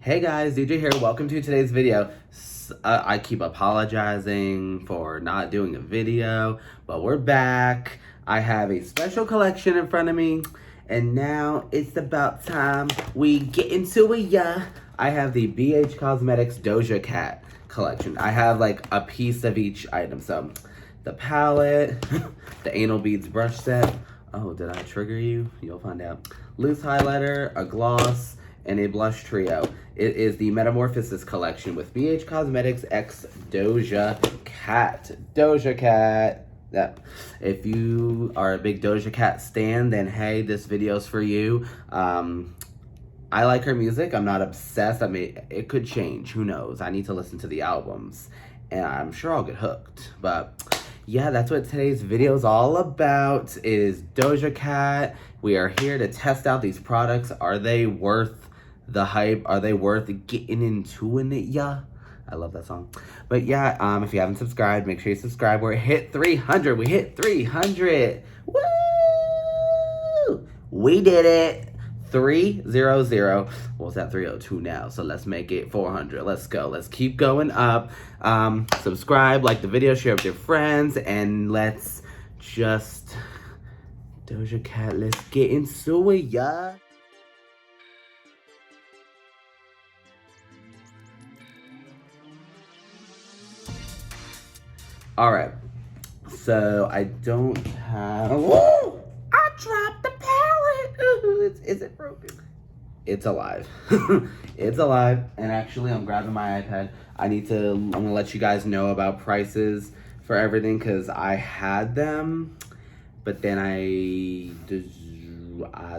Hey guys, Deejay here. Welcome to today's video. I keep apologizing for not doing a video, but we're back. I have a special collection in front of me, and now it's about time we get into it, yeah. I have the BH Cosmetics Doja Cat collection. I have like a piece of each item. So, the palette, the anal beads brush set. Oh, did I trigger you? You'll find out. Loose highlighter, a gloss, and a blush trio. It is the Metamorphosis collection with BH Cosmetics X Doja Cat. Doja Cat. Yeah. If you are a big Doja Cat stan, then hey, this video's for you. I like her music. I'm not obsessed. I mean, it could change. Who knows? I need to listen to the albums, and I'm sure I'll get hooked. But yeah, that's what today's video is all about, is Doja Cat. We are here to test out these products. Are they worth the hype? Are they worth getting into it? Yeah. I love that song. But yeah, if you haven't subscribed, make sure you subscribe. We're hit 300. We hit 300. Woo! We did it. 300. Well, it's at 302 now, so let's make it 400. Let's go. Let's keep going up. Subscribe, like the video, share with your friends, and let's just Doja Cat, let's get into it, yeah. Alright, so I don't have... Whoa! I dropped the palette! Is it broken? It's alive. It's alive. And actually, I'm grabbing my iPad. I'm going to let you guys know about prices for everything, because I had them, but then I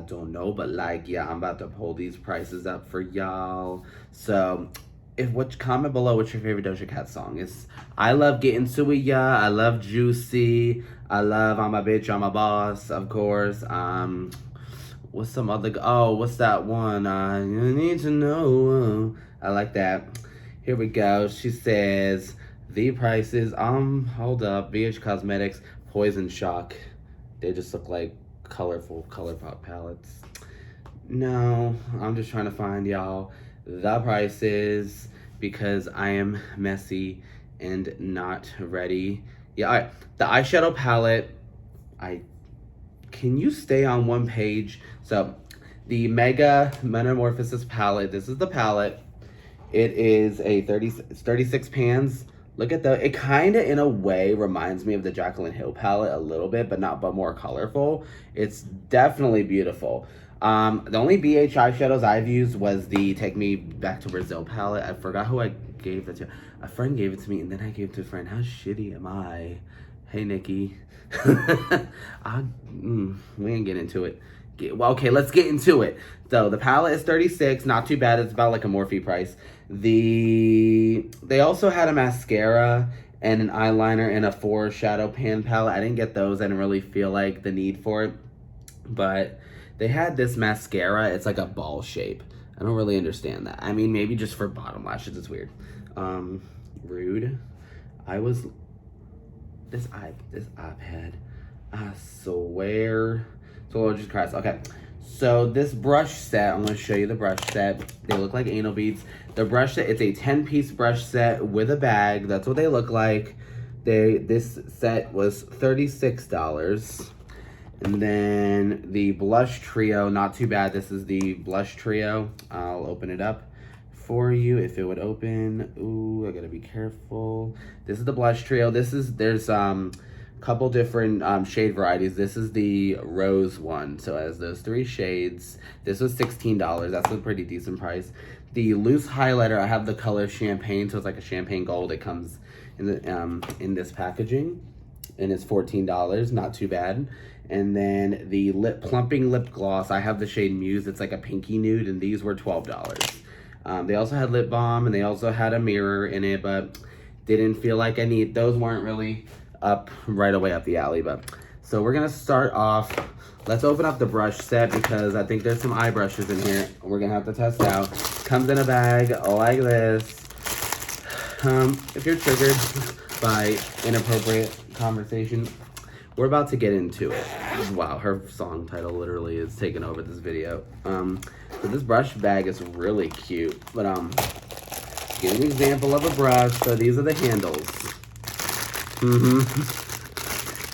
don't know, but like, yeah, I'm about to pull these prices up for y'all. So comment below what's your favorite Doja Cat song is. I love Getting To It, yeah. I love Juicy. I love I'm a Bitch, I'm a Boss, of course. What's some other, what's that one? You Need To Know. I like that. Here we go. She says, the prices, hold up, BH Cosmetics, Poison Shock. They just look like colorful ColourPop palettes. No, I'm just trying to find y'all the prices because I am messy and not ready. Yeah, all right. The eyeshadow palette, can you stay on one page? So the Mega Metamorphosis palette, this is the palette. It is a 36 pans. Look at it kind of in a way reminds me of the Jaclyn Hill palette a little bit, but more colorful. It's definitely beautiful. The only BH eyeshadows I've used was the Take Me Back to Brazil palette. I forgot who I gave it to. A friend gave it to me, and then I gave it to a friend. How shitty am I? Hey, Nikki. We ain't get into it. Okay, let's get into it. So the palette is 36, not too bad. It's about like a Morphe price. They also had a mascara and an eyeliner and a 4 shadow pan palette. I didn't get those. I didn't really feel like the need for it. But they had this mascara. It's like a ball shape. I don't really understand that. I mean, maybe just for bottom lashes. It's weird. Rude. This iPad. I swear. So Lord Jesus Christ. Okay. So this brush set, I'm going to show you the brush set. They look like anal beads. The brush set, it's a 10-piece brush set with a bag. That's what they look like. This set was $36. And then the blush trio, not too bad. This is the blush trio. I'll open it up for you if it would open. Ooh, I gotta be careful. This is the blush trio. There's couple different shade varieties. This is the rose one, so it has those 3 shades. This was $16. That's a pretty decent price. The loose highlighter, I have the color champagne, so it's like a champagne gold. It comes in this packaging, and it's $14. Not too bad. And then the Plumping Lip Gloss, I have the shade Muse. It's like a pinky nude, and these were $12. They also had lip balm, and they also had a mirror in it, but didn't feel like those weren't really up right away up the alley. But so we're gonna start off. Let's open up the brush set because I think there's some eye brushes in here we're gonna have to test out. Comes in a bag like this. If you're triggered by inappropriate conversation, we're about to get into it. Wow, her song title literally is taking over this video. So this brush bag is really cute. But give an example of a brush. So these are the handles.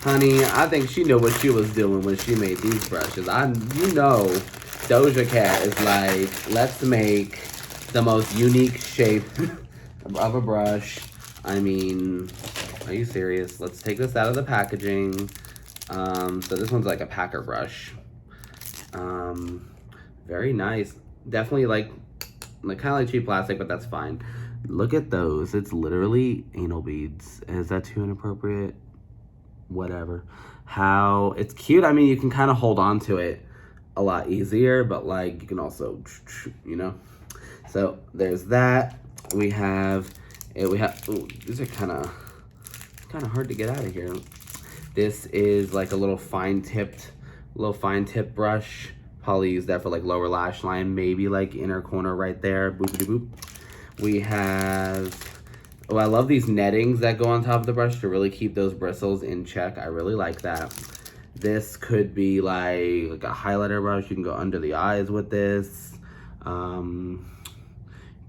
Honey, I think she knew what she was doing when she made these brushes. You know, Doja Cat is like, let's make the most unique shape of a brush. I mean, are you serious? Let's take this out of the packaging. So this one's like a packer brush. Very nice. Definitely like kind of like cheap plastic, but that's fine. Look at those. It's literally anal beads. Is that too inappropriate? Whatever. How it's cute. I mean, you can kind of hold on to it a lot easier, but like you can also, you know. So there's that. We have. Ooh, these are kind of hard to get out of here. This is like a little fine tipped brush. Probably use that for like lower lash line, maybe like inner corner right there. Boopity boop. We have, oh, I love these nettings that go on top of the brush to really keep those bristles in check. I really like that. This could be like a highlighter brush. You can go under the eyes with this. You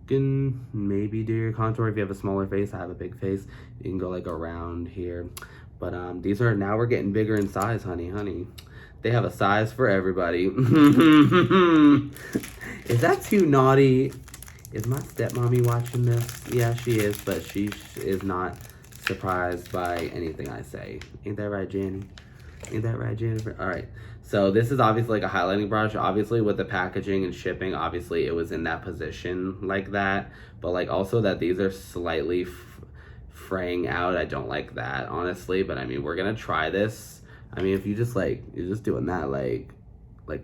can maybe do your contour if you have a smaller face. I have a big face. You can go like around here. But these are, now we're getting bigger in size, honey. They have a size for everybody. Is that too naughty? Is my stepmommy watching this? Yeah, she is, but she is not surprised by anything I say. Ain't that right, Jenny? Ain't that right, Jennifer? All right. So this is obviously like a highlighting brush. Obviously with the packaging and shipping, obviously it was in that position like that. But like also that these are slightly fraying out. I don't like that, honestly. But I mean, we're going to try this. I mean, if you just like, you're just doing that like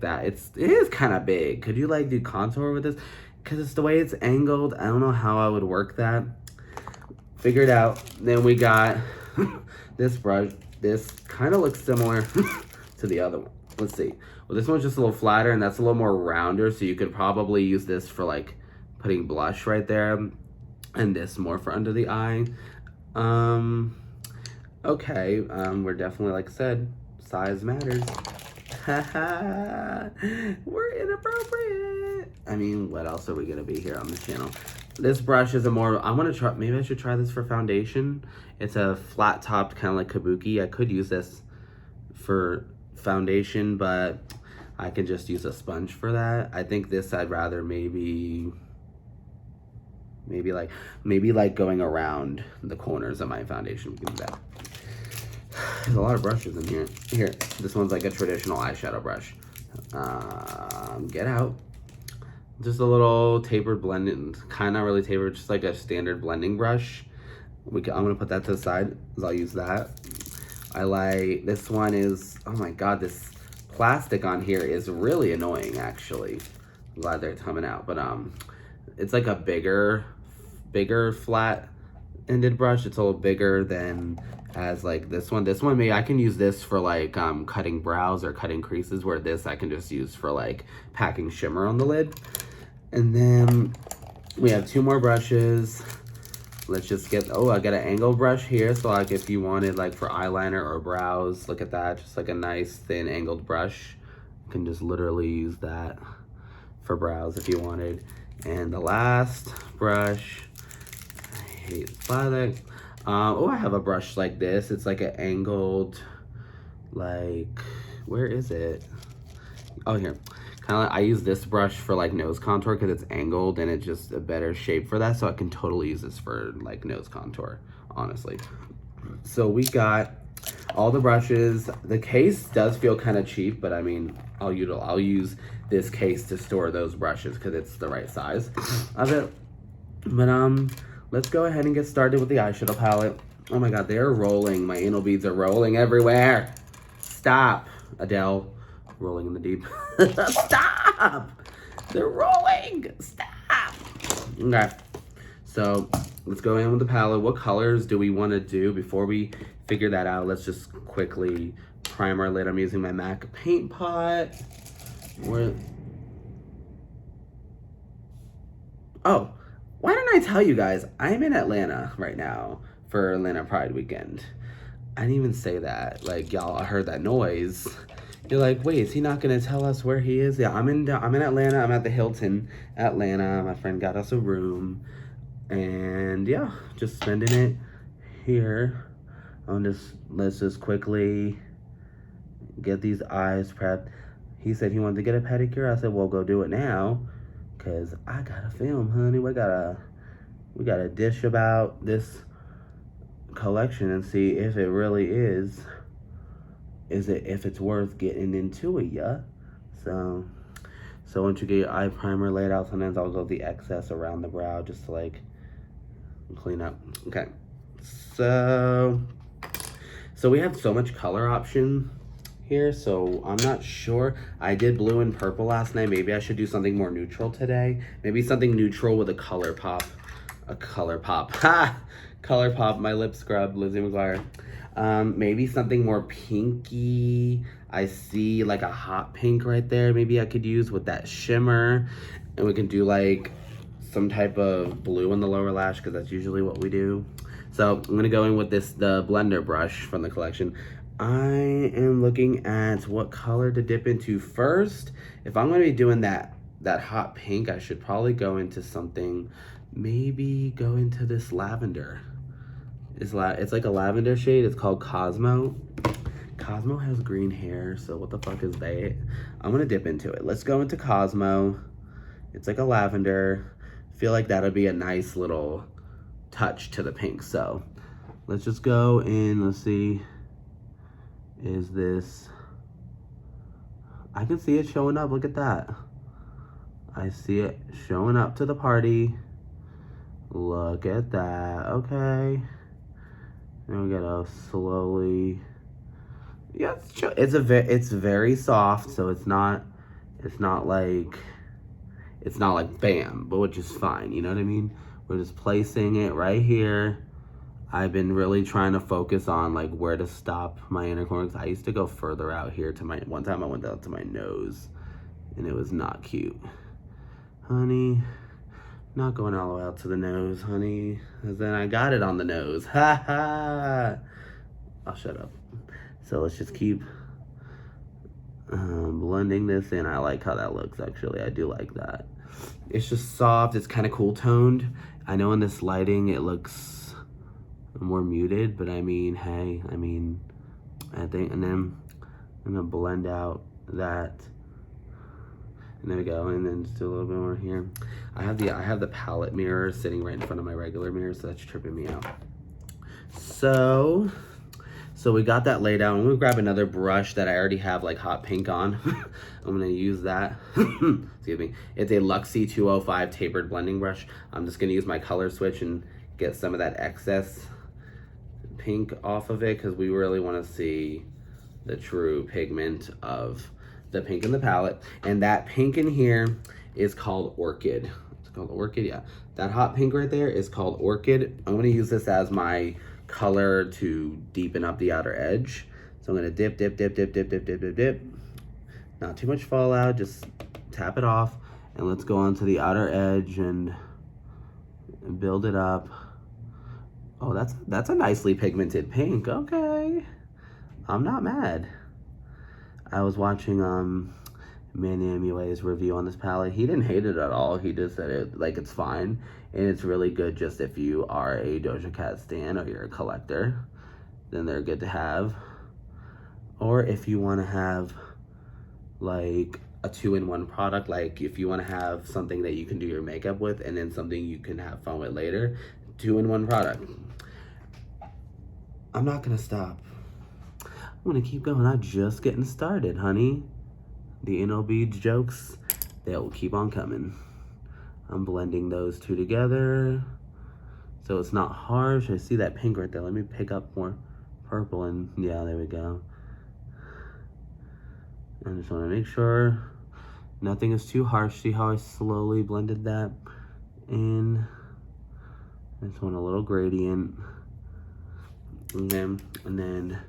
that, it is kind of big. Could you like do contour with this? Because it's the way it's angled. I don't know how I would work that. Figure it out. Then we got this brush. This kind of looks similar to the other one. Let's see. Well, this one's just a little flatter and that's a little more rounder. So you could probably use this for like putting blush right there. And this more for under the eye. Okay, we're definitely, like I said, size matters. We're inappropriate. I mean, what else are we gonna be here on the channel? This brush is a more, I wanna try, maybe I should try this for foundation. It's a flat topped, kind of like kabuki. I could use this for foundation, but I can just use a sponge for that. I think this I'd rather maybe like going around the corners of my foundation. We can do that. There's a lot of brushes in here. Here, this one's like a traditional eyeshadow brush. Get out. Just a little tapered blending, kind of really tapered, just like a standard blending brush. I'm gonna put that to the side, because I'll use that. I like, this one is, oh my God, this plastic on here is really annoying, actually. I'm glad they're coming out, but it's like a bigger flat-ended brush. It's a little bigger than as like this one. This one, maybe I can use this for like cutting brows or cutting creases, where this I can just use for like packing shimmer on the lid. And then we have two more brushes. Let's just get, oh, I got an angled brush here. So like if you wanted like for eyeliner or brows, look at that, just like a nice thin angled brush. You can just literally use that for brows if you wanted. And the last brush, I hate plastic. Oh, I have a brush like this. It's like an angled, like, where is it? Oh, here. Kind of like, I use this brush for like nose contour because it's angled and it's just a better shape for that. So I can totally use this for like nose contour, honestly. So we got all the brushes. The case does feel kind of cheap, but I mean, I'll use this case to store those brushes because it's the right size of it. But let's go ahead and get started with the eyeshadow palette. Oh my God, they're rolling. My anal beads are rolling everywhere. Stop, Adele. Rolling in the deep. Stop! They're rolling! Stop! Okay, so let's go in with the palette. What colors do we want to do? Before we figure that out, let's just quickly prime our lid. I'm using my MAC paint pot. Oh, why didn't I tell you guys? I'm in Atlanta right now for Atlanta Pride weekend. I didn't even say that. Like, y'all heard that noise. You're like, wait, is he not gonna tell us where he is? Yeah, I'm in Atlanta. I'm at the Hilton, Atlanta. My friend got us a room, and yeah, just spending it here. Let's just quickly get these eyes prepped. He said he wanted to get a pedicure. I said, well, go do it now, cause I gotta film, honey. We gotta dish about this collection and see if it really is if it's worth getting into it, yeah. So once you get your eye primer laid out, sometimes I'll go the excess around the brow just to like clean up. Okay, so we have so much color option here, so I'm not sure. I did blue and purple last night. Maybe I should do something more neutral today. Maybe something neutral with a color pop. Ha! Color pop, my lip scrub, Lizzie McGuire. Maybe something more pinky. I see like a hot pink right there. Maybe I could use with that shimmer. And we can do like some type of blue on the lower lash, because that's usually what we do. So I'm gonna go in with the blender brush from the collection. I am looking at what color to dip into first. If I'm gonna be doing that hot pink, I should probably go into something, maybe go into this lavender. It's like a lavender shade. It's called Cosmo. Cosmo has green hair, so what the fuck is that? I'm gonna dip into it. Let's go into Cosmo. It's like a lavender. Feel like that'll be a nice little touch to the pink. So let's just go in. Let's see. Is this? I can see it showing up. Look at that. I see it showing up to the party. Look at that. Okay. And we gotta slowly. Yeah, it's very soft, so it's not like bam, but which is fine. You know what I mean? We're just placing it right here. I've been really trying to focus on like where to stop my inner corner, because I used to go further out here to my, one time I went out to my nose and it was not cute. Honey, not going all the way out to the nose, honey. Cause then I got it on the nose. Ha ha. I'll shut up. So let's just keep blending this in. I like how that looks, actually. I do like that. It's just soft. It's kind of cool toned. I know in this lighting it looks more muted, but I mean, hey, I think, and then I'm gonna blend out that, and there we go, and then just do a little bit more here. I have the palette mirror sitting right in front of my regular mirror, so that's tripping me out. So we got that laid out. I'm gonna grab another brush that I already have like hot pink on. I'm gonna use that. Excuse me. It's a Luxie 205 tapered blending brush. I'm just gonna use my color switch and get some of that excess pink off of it, because we really want to see the true pigment of the pink in the palette. And that pink in here is called Orchid. It's called Orchid, yeah. That hot pink right there is called Orchid. I'm gonna use this as my color to deepen up the outer edge. So I'm gonna dip. Not too much fallout, just tap it off. And let's go on to the outer edge and build it up. Oh, that's a nicely pigmented pink. Okay, I'm not mad. I was watching Manny MUA's review on this palette. He didn't hate it at all. He just said it like it's fine, and it's really good just if you are a Doja Cat stan or you're a collector, then they're good to have. Or if you want to have like a 2-in-1 product, like if you want to have something that you can do your makeup with and then something you can have fun with later, 2-in-1 product. I'm not gonna stop. I'm gonna keep going. I'm just getting started, honey. The NLB jokes, they will keep on coming. I'm blending those two together so it's not harsh. I see that pink right there. Let me pick up more purple, and yeah, there we go. I just want to make sure nothing is too harsh. See how I slowly blended that in? I just want a little gradient, and then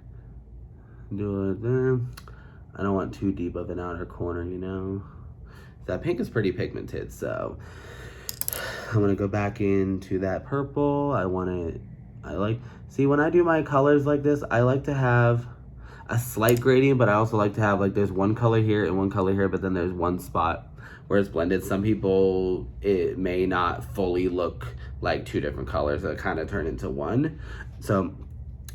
do it there. I don't want too deep of an outer corner, you know. That pink is pretty pigmented, so I'm gonna go back into that purple. See, when I do my colors like this, I like to have, a slight gradient, but I also like to have like there's one color here and one color here, but then there's one spot where it's blended. Some people, it may not fully look like two different colors that kind of turn into one. So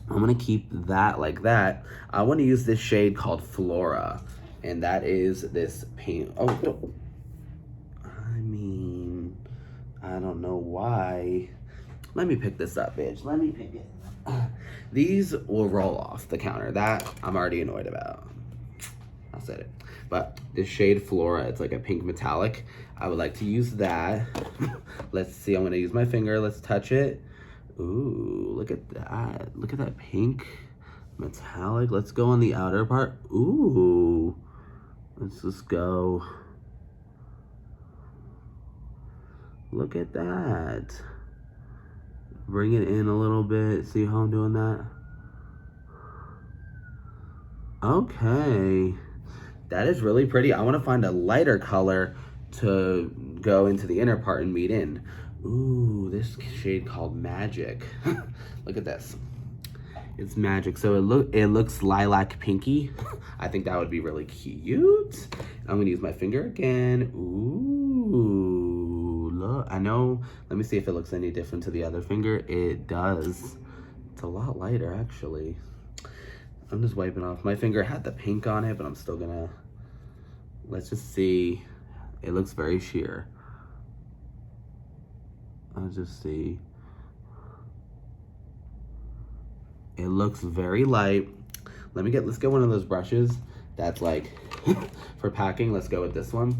I'm gonna keep that like that. I want to use this shade called Flora, and that is this paint. Oh, don't. I mean, I don't know why. Let me pick this up, bitch. Let me pick it. These will roll off the counter. That I'm already annoyed about. I said it. But this shade Flora, it's like a pink metallic. I would like to use that. Let's see, I'm gonna use my finger. Let's touch it. Ooh, look at that. Look at that pink metallic. Let's go on the outer part. Ooh, let's just go. Look at that. Bring it in a little bit. See how I'm doing that? Okay. That is really pretty. I want to find a lighter color to go into the inner part and meet in. Ooh, this shade called Magic. Look at this. It's Magic. So it looks lilac pinky. I think that would be really cute. I'm gonna use my finger again. Ooh, look. I know. Let me see if it looks any different to the other finger. It does. It's a lot lighter, actually. I'm just wiping off. My finger had the pink on it, but I'm still gonna. Let's just see. It looks very sheer. I'll just see. It looks very light. Let's get one of those brushes that's like for packing. Let's go with this one.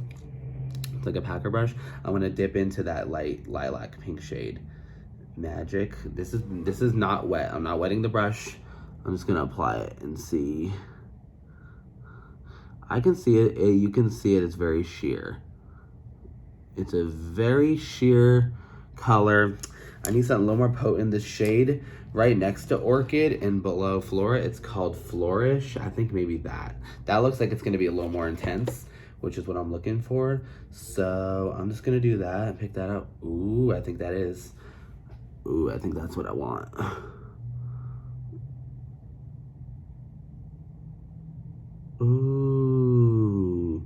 It's like a packer brush. I'm gonna dip into that light lilac pink shade. Magic. This is not wet. I'm not wetting the brush. I'm just gonna apply it and see. I can see it. You can see it. It's very sheer. It's a very sheer color. I need something a little more potent. This shade right next to Orchid and below Flora, it's called Flourish. I think maybe that. That looks like it's gonna be a little more intense, which is what I'm looking for. So I'm just gonna do that and pick that up. Ooh, I think that is. Ooh, I think that's what I want. Ooh,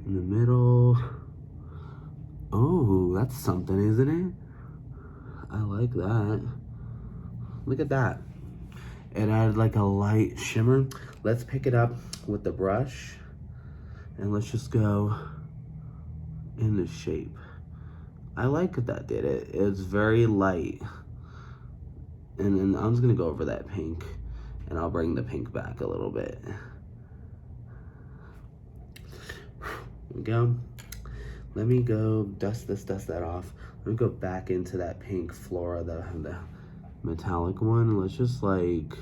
in the middle. Oh, that's something, isn't it? I like that. Look at that. It added like a light shimmer. Let's pick it up with the brush and let's just go in the shape. I like that did it. It's very light. And then I'm just gonna go over that pink and I'll bring the pink back a little bit. There we go. Let me go dust that off. Let me go back into that pink Flora, the metallic one. Let's just like,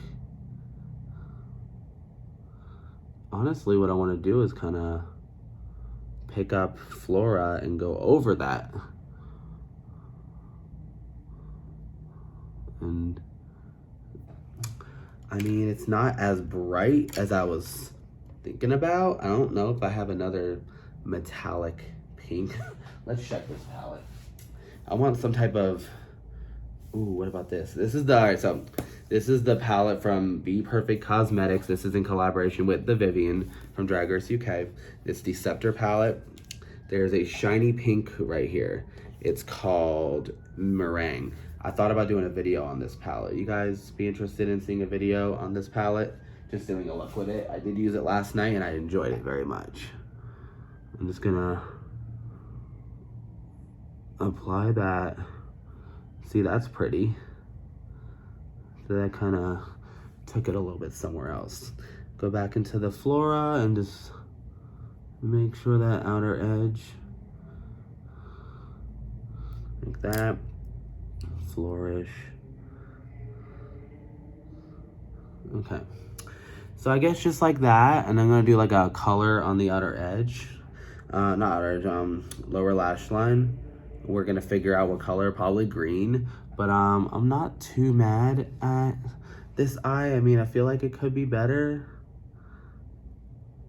honestly, what I want to do is kind of pick up Flora and go over that. And I mean, it's not as bright as I was thinking about. I don't know if I have another metallic pink. Let's check this palette. I want some type of, ooh, what about this? This is the, all right, so this is the palette from Be Perfect Cosmetics. This is in collaboration with the Vivian from Drag Race UK. It's the Scepter palette. There's a shiny pink right here. It's called Meringue. I thought about doing a video on this palette. You guys be interested in seeing a video on this palette? Just doing a look with it. I did use it last night and I enjoyed it very much. I'm just gonna apply that. See, that's pretty. So that kind of took it a little bit somewhere else. Go back into the Flora and just make sure that outer edge, like that. Flourish. Okay. So I guess just like that, and I'm gonna do like a color on the outer edge. Not outer edge, lower lash line. We're gonna figure out what color, probably green. But I'm not too mad at this eye. I mean, I feel like it could be better,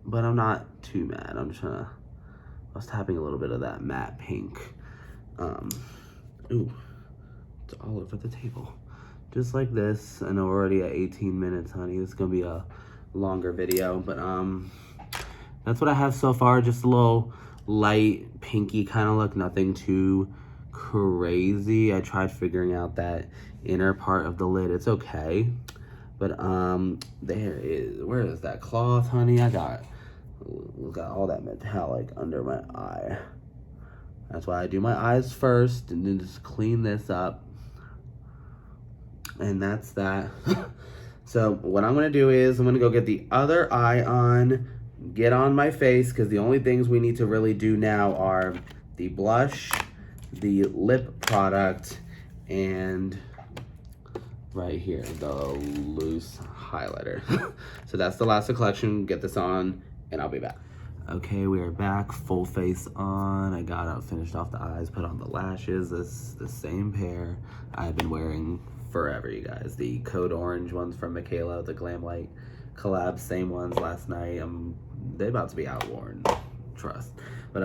but I'm not too mad. I'm just trying to, I was tapping a little bit of that matte pink. Ooh, it's all over the table. Just like this. I know we're already at 18 minutes, honey. It's gonna be a longer video, but that's what I have so far. Just a little light pinky kind of look, nothing too crazy. I tried figuring out that inner part of the lid. It's okay, but where is that cloth, honey? I got all that metallic under my eye. That's why I do my eyes first and then just clean this up. And that's that. So what I'm gonna do is I'm gonna go get the other eye on, get on my face, because the only things we need to really do now are the blush, the lip product, and right here, the loose highlighter. So that's the last of the collection. Get this on and I'll be back. Okay, we are back, full face on. I got out, finished off the eyes, put on the lashes. This the same pair I've been wearing forever, you guys. The Code Orange ones from Michaela, the Glam Light collab, same ones last night. They're about to be outworn, trust. But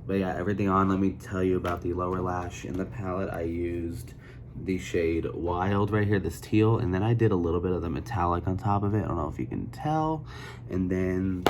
yeah, everything on. Let me tell you about the lower lash in the palette. I used the shade Wild right here, this teal, and then I did a little bit of the metallic on top of it. I don't know if you can tell. And then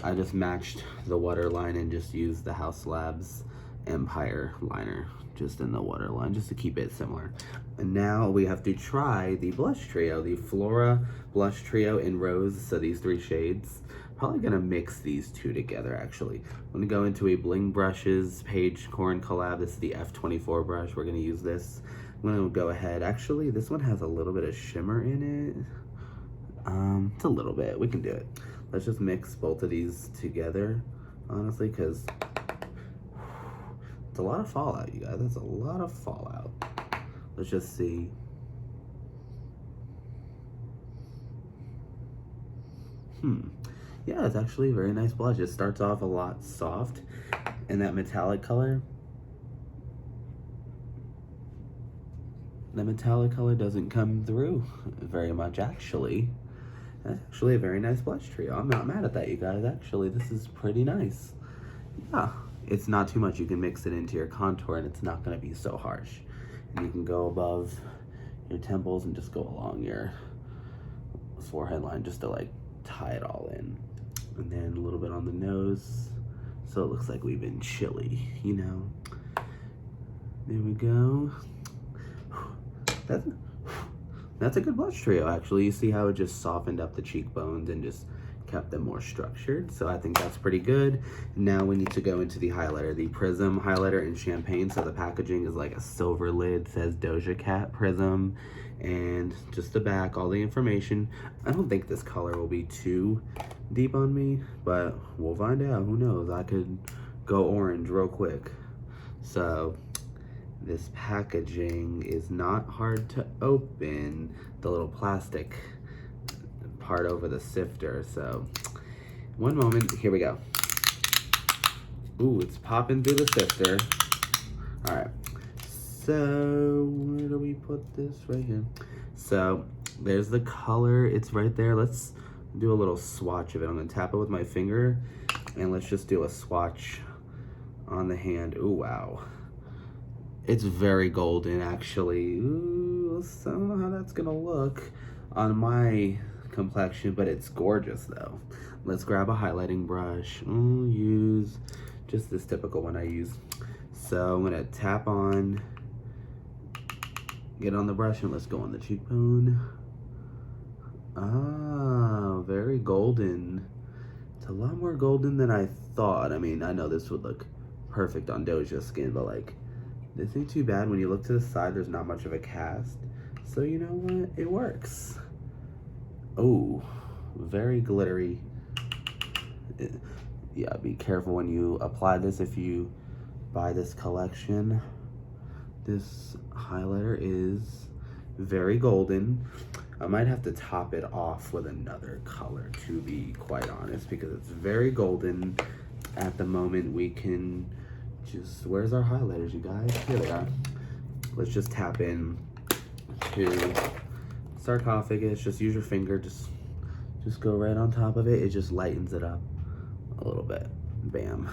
I just matched the waterline and just used the House Labs Empire liner just in the waterline, just to keep it similar. And now we have to try the blush trio, the Flora blush trio in Rose. So these 3 shades. Probably gonna mix these 2 together actually. I'm gonna go into a Bling Brushes Page Corn collab. This is the F24 brush. We're gonna use this. I'm gonna go ahead. Actually, this one has a little bit of shimmer in it. It's a little bit. We can do it. Let's just mix both of these together, honestly, because it's a lot of fallout, you guys. That's a lot of fallout. Let's just see. Yeah, it's actually a very nice blush. It starts off a lot soft in that metallic color. The metallic color doesn't come through very much, actually. That's actually a very nice blush trio. I'm not mad at that, you guys. Actually, this is pretty nice. Yeah, it's not too much. You can mix it into your contour and it's not gonna be so harsh. And you can go above your temples and just go along your forehead line just to like tie it all in. And then a little bit on the nose, so it looks like we've been chilly, you know. There we go. That's a good blush trio, actually. You see how it just softened up the cheekbones and just kept them more structured. So I think that's pretty good. Now we need to go into the highlighter, the Prism highlighter in Champagne. So the packaging is like a silver lid, says Doja Cat Prism, and just the back, all the information. I don't think this color will be too deep on me, but we'll find out. Who knows? I could go orange real quick. So this packaging is not hard to open, the little plastic part over the sifter. So one moment, here we go. Ooh, it's popping through the sifter. All right, so where do we put this? Right here. So there's the color, it's right there. Let's do a little swatch of it. I'm gonna tap it with my finger and let's just do a swatch on the hand. Ooh, wow. It's very golden, actually. Ooh, I don't know how that's gonna look on my complexion, but it's gorgeous though. Let's grab a highlighting brush. Use just this typical one I use. So I'm gonna tap on, get on the brush, and let's go on the cheekbone. Ah, very golden. It's a lot more golden than I thought. I mean, I know this would look perfect on Doja's skin, but like, this ain't too bad. When you look to the side, there's not much of a cast. So you know what? It works. Oh, very glittery. Yeah, be careful when you apply this if you buy this collection. This highlighter is very golden. I might have to top it off with another color, to be quite honest, because it's very golden. At the moment, we can just, where's our highlighters, you guys? Here they are. Let's just tap in to sarcophagus. Just use your finger, just go right on top of it. It just lightens it up a little bit. Bam.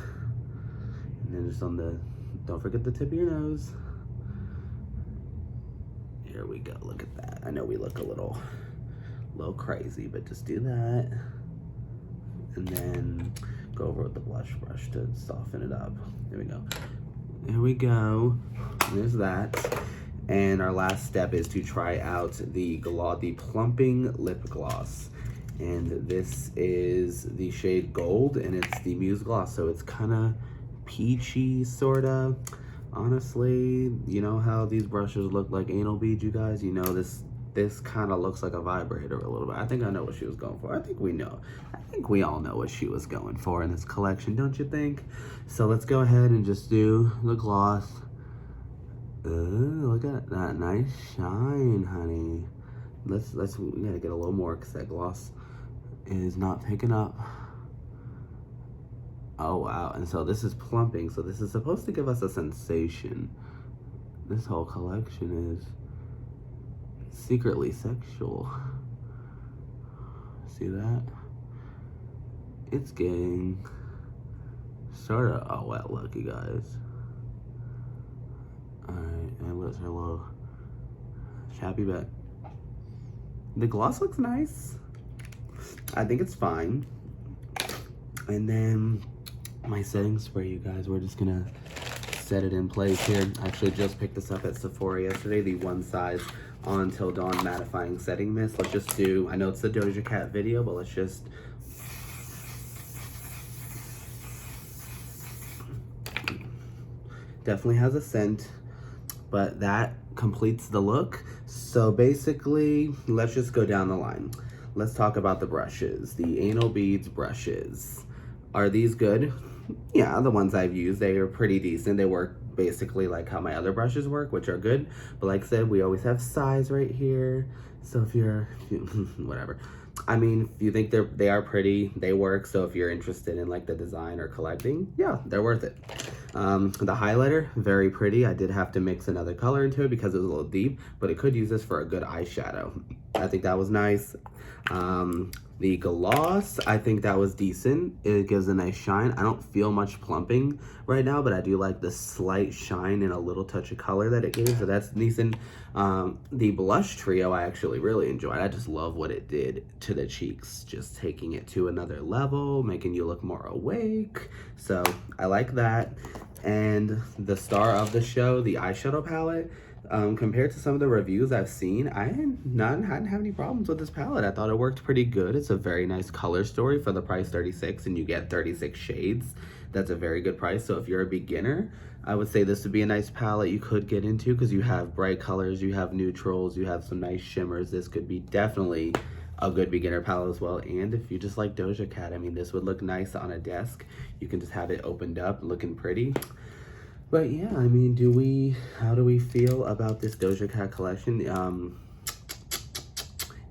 And then just on the, don't forget the tip of your nose. Here we go, look at that. I know we look a little A little crazy, but just do that. And then go over with the blush brush to soften it up. There we go. There we go. There's that. And our last step is to try out the Plumping Lip Gloss. And this is the shade Gold, and it's the Mousse Gloss, so it's kind of peachy, sorta. Honestly, you know how these brushes look like anal beads, you guys? You know, this kind of looks like a vibrator a little bit. I think I know what she was going for. I think we know. I think we all know what she was going for in this collection, don't you think? So let's go ahead and just do the gloss. Look at that nice shine, honey. We gotta get a little more because that gloss is not picking up. Oh wow, and so this is plumping, so this is supposed to give us a sensation. This whole collection is secretly sexual. See that? It's getting sort of a wet look, you guys. Alright, and let's her little chappy bit. The gloss looks nice. I think it's fine. And then my setting spray, you guys, we're just gonna set it in place here. I actually just picked this up at Sephora yesterday, the One Size Until Dawn Mattifying Setting Mist. Let's just do, I know it's the Doja Cat video, but let's just definitely has a scent, but that completes the look. So basically, let's just go down the line. Let's talk about the brushes. The Anal Beads brushes. Are these good? Yeah, the ones I've used, they are pretty decent. They work basically like how my other brushes work, which are good. But like I said, we always have size right here. So if you're, whatever. I mean, if you think they are pretty, they work. So if you're interested in like the design or collecting, yeah, they're worth it. The highlighter, very pretty. I did have to mix another color into it because it was a little deep, but it could use this for a good eyeshadow. I think that was nice. The gloss, I think that was decent. It gives a nice shine. I don't feel much plumping right now, but I do like the slight shine and a little touch of color that it gave, so that's decent. The blush trio, I actually really enjoyed. I just love what it did to the cheeks, just taking it to another level, making you look more awake. So I like that. And the star of the show, the eyeshadow palette, compared to some of the reviews I've seen, I hadn't have any problems with this palette. I thought it worked pretty good. It's a very nice color story for the price 36, and you get 36 shades. That's a very good price. So if you're a beginner, I would say this would be a nice palette you could get into because you have bright colors, you have neutrals, you have some nice shimmers. This could be definitely a good beginner palette as well. And if you just like Doja Cat, I mean, this would look nice on a desk. You can just have it opened up, looking pretty. But yeah, I mean, how do we feel about this Doja Cat collection?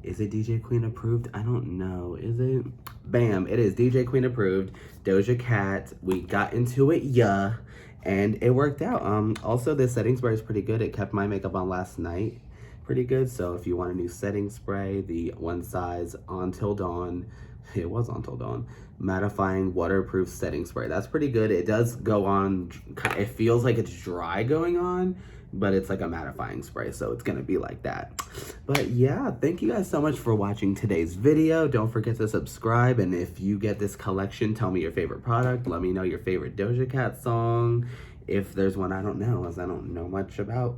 Is it DJ Queen approved? I don't know. Is it? Bam, it is DJ Queen approved. Doja Cat, we got into it, yeah, and it worked out. Also, this setting spray is pretty good. It kept my makeup on last night pretty good. So if you want a new setting spray, the One Size Until Dawn, it was Until Dawn, mattifying waterproof setting spray. That's pretty good. It does go on, it feels like it's dry going on, but it's like a mattifying spray, so it's gonna be like that. But yeah, thank you guys so much for watching today's video. Don't forget to subscribe, and if you get this collection, tell me your favorite product. Let me know your favorite Doja Cat song. If there's one I don't know, as I don't know much about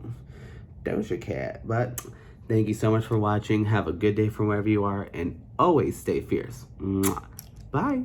Doja Cat. But thank you so much for watching. Have a good day from wherever you are, and always stay fierce. Mwah. Bye.